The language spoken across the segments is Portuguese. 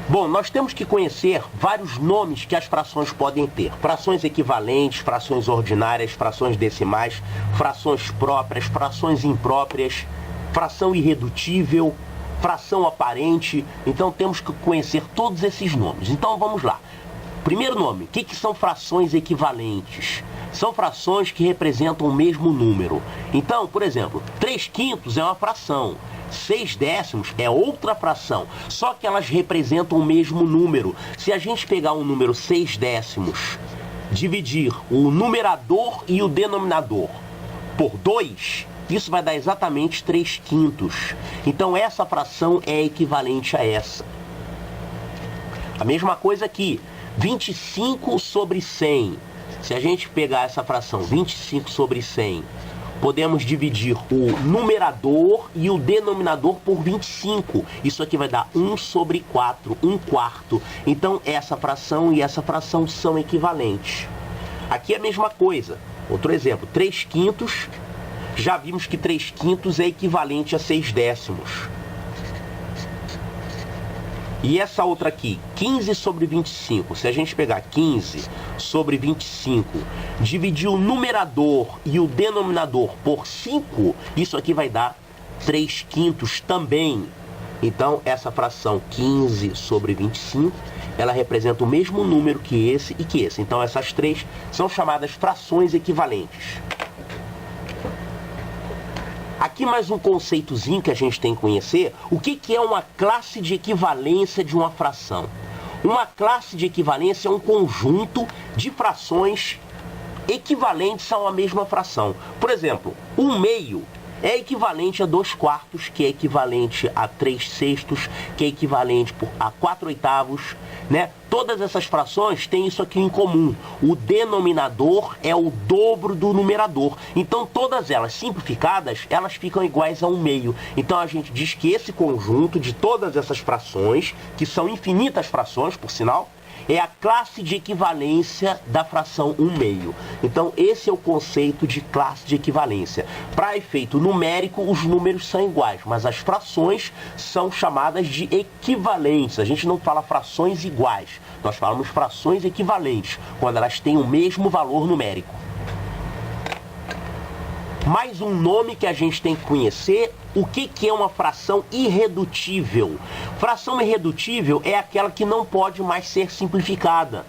Bom, nós temos que conhecer vários nomes que as frações podem ter. Frações equivalentes, frações ordinárias, frações decimais, frações próprias, frações impróprias, fração irredutível, fração aparente. Então temos que conhecer todos esses nomes. Então vamos lá. Primeiro nome, o que são frações equivalentes? São frações que representam o mesmo número. Então, por exemplo, 3/5 é uma fração. 6/10 é outra fração, só que elas representam o mesmo número. Se a gente pegar um número 6/10, dividir o numerador e o denominador por 2, isso vai dar exatamente 3/5. Então essa fração é equivalente a essa. A mesma coisa aqui, 25/100. Se a gente pegar essa fração 25/100, podemos dividir o numerador e o denominador por 25. Isso aqui vai dar 1/4, 1/4. Então essa fração e essa fração são equivalentes. Aqui é a mesma coisa. Outro exemplo, 3/5. Já vimos que 3/5 é equivalente a 6/10. E essa outra aqui, 15/25, se a gente pegar 15/25, dividir o numerador e o denominador por 5, isso aqui vai dar 3/5 também. Então, essa fração 15/25, ela representa o mesmo número que esse e que esse. Então, essas três são chamadas frações equivalentes. Aqui mais um conceitozinho que a gente tem que conhecer. O que é uma classe de equivalência de uma fração? Uma classe de equivalência é um conjunto de frações equivalentes a uma mesma fração. Por exemplo, 1/2 é equivalente a 2/4, que é equivalente a 3/6, que é equivalente a 4/8, né? Todas essas frações têm isso aqui em comum. O denominador é o dobro do numerador. Então, todas elas simplificadas, elas ficam iguais a 1/2. Então, a gente diz que esse conjunto de todas essas frações, que são infinitas frações, por sinal, é a classe de equivalência da fração 1/2. Então, esse é o conceito de classe de equivalência. Para efeito numérico, os números são iguais, mas as frações são chamadas de equivalentes. A gente não fala frações iguais, nós falamos frações equivalentes, quando elas têm o mesmo valor numérico. Mais um nome que a gente tem que conhecer, o que é uma fração irredutível? Fração irredutível é aquela que não pode mais ser simplificada,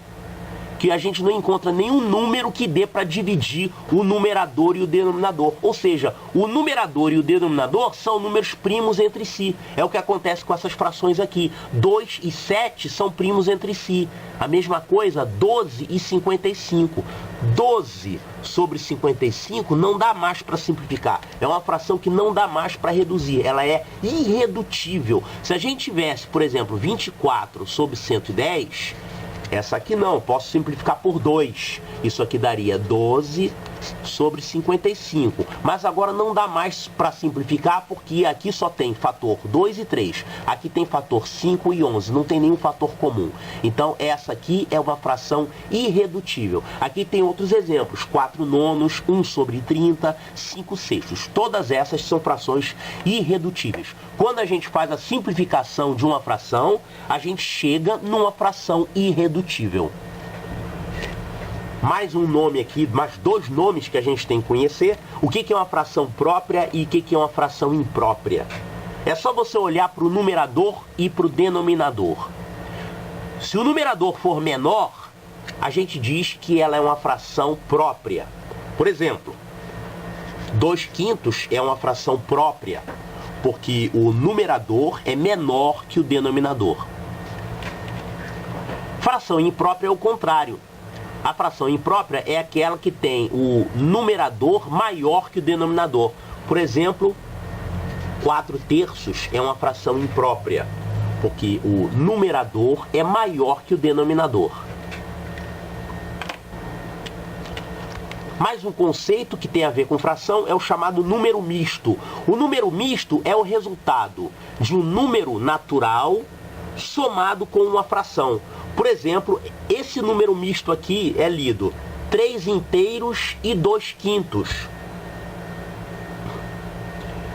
que a gente não encontra nenhum número que dê para dividir o numerador e o denominador. Ou seja, o numerador e o denominador são números primos entre si. É o que acontece com essas frações aqui. 2 e 7 são primos entre si. A mesma coisa, 12 e 55. 12/55 não dá mais para simplificar. É uma fração que não dá mais para reduzir. Ela é irredutível. Se a gente tivesse, por exemplo, 24/110... essa aqui não, posso simplificar por 2. Isso aqui daria 12/55. Mas agora não dá mais para simplificar, porque aqui só tem fator 2 e 3. Aqui tem fator 5 e 11. Não tem nenhum fator comum. Então essa aqui é uma fração irredutível. Aqui tem outros exemplos. 4/9, 1/30, 5/6. Todas essas são frações irredutíveis. Quando a gente faz a simplificação de uma fração, a gente chega numa fração irredutível. Mais um nome aqui, mais dois nomes que a gente tem que conhecer. O que é uma fração própria e o que é uma fração imprópria. É só você olhar para o numerador e para o denominador. Se o numerador for menor, a gente diz que ela é uma fração própria. Por exemplo, 2/5 é uma fração própria, porque o numerador é menor que o denominador. Fração imprópria é o contrário. A fração imprópria é aquela que tem o numerador maior que o denominador. Por exemplo, 4/3 é uma fração imprópria, porque o numerador é maior que o denominador. Mais um conceito que tem a ver com fração é o chamado número misto. O número misto é o resultado de um número natural somado com uma fração. Por exemplo, esse número misto aqui é lido 3 inteiros e 2/5.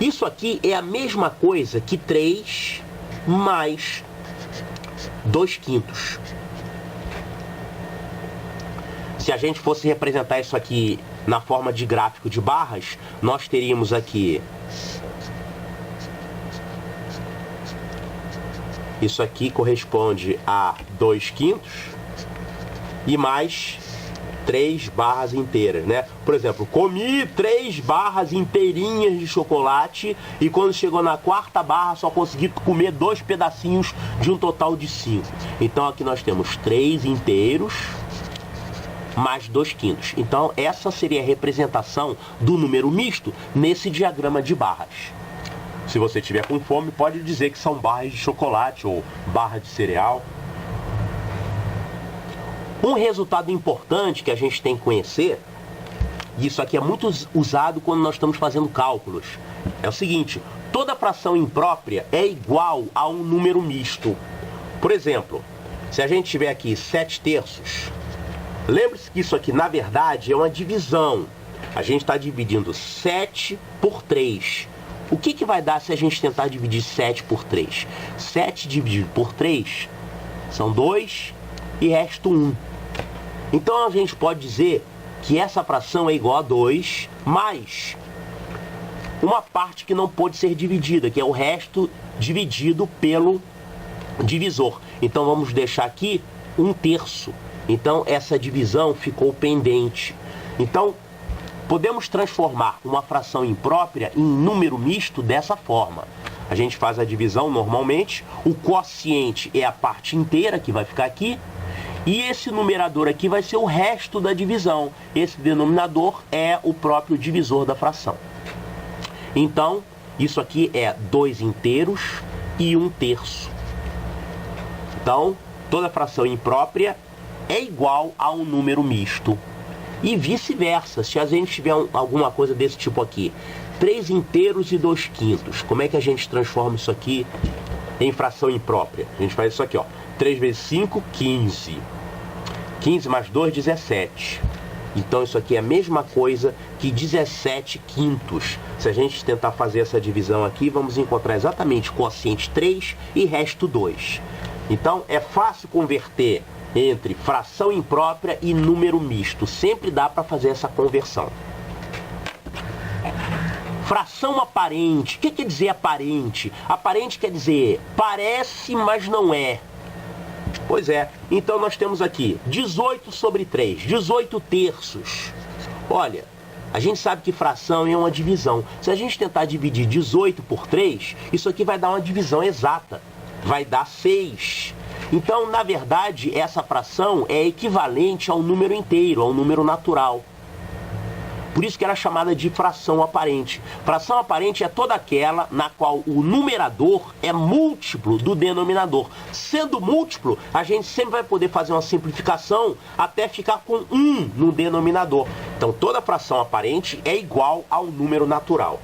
Isso aqui é a mesma coisa que 3 mais 2/5. Se a gente fosse representar isso aqui na forma de gráfico de barras, nós teríamos aqui isso aqui corresponde a 2/5 e mais 3 barras inteiras, né? Por exemplo, comi 3 barras inteirinhas de chocolate e quando chegou na 4ª barra só consegui comer 2 pedacinhos de um total de 5. Então aqui nós temos 3 inteiros mais 2/5. Então essa seria a representação do número misto nesse diagrama de barras. Se você tiver com fome, pode dizer que são barras de chocolate ou barra de cereal. Um resultado importante que a gente tem que conhecer, e isso aqui é muito usado quando nós estamos fazendo cálculos, é o seguinte: toda fração imprópria é igual a um número misto. Por exemplo, se a gente tiver aqui 7/3, lembre-se que isso aqui na verdade é uma divisão. A gente está dividindo 7 por 3. O que vai dar se a gente tentar dividir 7 por 3? 7 dividido por 3 são 2 e resta 1. Então a gente pode dizer que essa fração é igual a 2 mais uma parte que não pode ser dividida, que é o resto dividido pelo divisor. Então vamos deixar aqui 1/3. Então essa divisão ficou pendente. Então podemos transformar uma fração imprópria em número misto dessa forma. A gente faz a divisão normalmente, o quociente é a parte inteira que vai ficar aqui, e esse numerador aqui vai ser o resto da divisão. Esse denominador é o próprio divisor da fração. Então, isso aqui é 2 inteiros e 1/3. Então, toda fração imprópria é igual a um número misto. E vice-versa, se a gente tiver alguma coisa desse tipo aqui, 3 inteiros e 2/5, como é que a gente transforma isso aqui em fração imprópria? A gente faz isso aqui, ó, 3 vezes 5, 15. 15 mais 2, 17. Então isso aqui é a mesma coisa que 17/5. Se a gente tentar fazer essa divisão aqui, vamos encontrar exatamente quociente 3 e resto 2. Então é fácil converter entre fração imprópria e número misto. Sempre dá para fazer essa conversão. Fração aparente. O que quer dizer aparente? Aparente quer dizer parece, mas não é. Pois é. Então nós temos aqui 18 sobre 3, 18/3. Olha, a gente sabe que fração é uma divisão. Se a gente tentar dividir 18 por 3, isso aqui vai dar uma divisão exata. Vai dar 6. Então, na verdade, essa fração é equivalente ao número inteiro, ao número natural. Por isso que era chamada de fração aparente. Fração aparente é toda aquela na qual o numerador é múltiplo do denominador. Sendo múltiplo, a gente sempre vai poder fazer uma simplificação até ficar com 1 no denominador. Então, toda fração aparente é igual ao número natural.